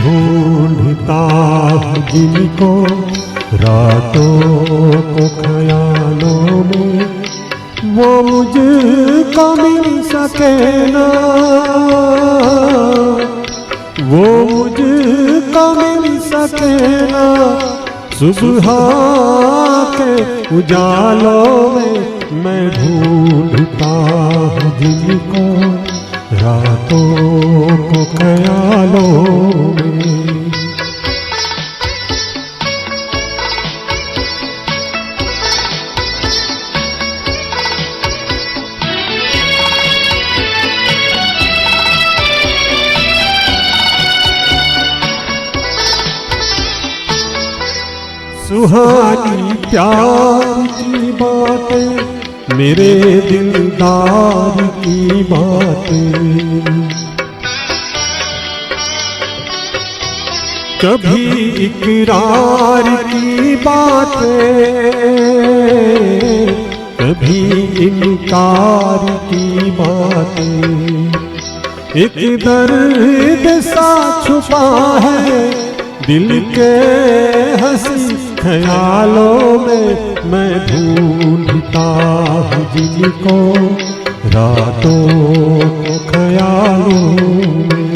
ढूंढता हूँ जिनको रातों को ख्यालों में, वो मुझको मिल सके ना, वो मुझको मिल सके ना। सुबह के उजालों में मैं ढूंढता हूँ जिनको रातों को ख्यालों में। सुहानी प्यार की बातें, मेरे दिलदार की बातें, कभी इकरार की बातें, कभी इनकार की बातें। एक दर्द सा छुपा है दिल के हंसी ख्यालों में, मैं ढूंढता हूँ जिनको रातों को ख्यालों में।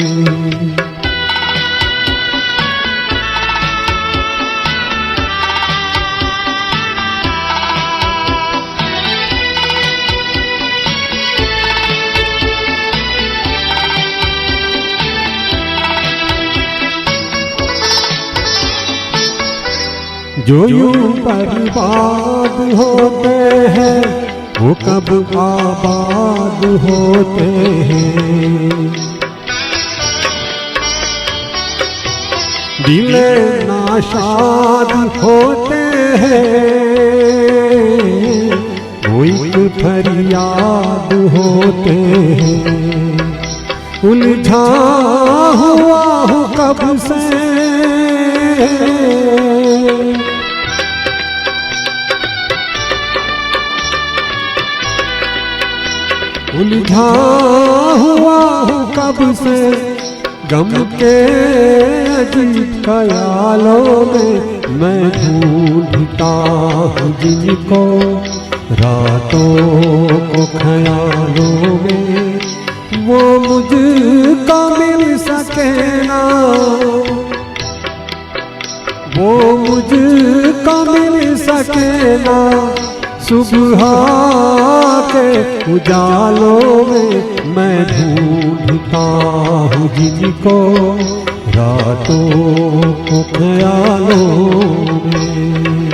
जो यूं बर्बाद होते हैं वो कब आबाद होते हैं। दिल नाशाद होते हैं वो एक फरियाद होते हैं। उलझा हुआ हूँ कब से उलझा हुआ हूँ कब से गम के अजीब ख्यालों में, मैं ढूंढता हूँ जिनको रातों को ख्यालों में, वो मुझको मिल सके ना, वो मुझको मिल सके ना। सुबह के उजालों में मैं ढूंढता हूँ जिनको रातों को ख्यालों में।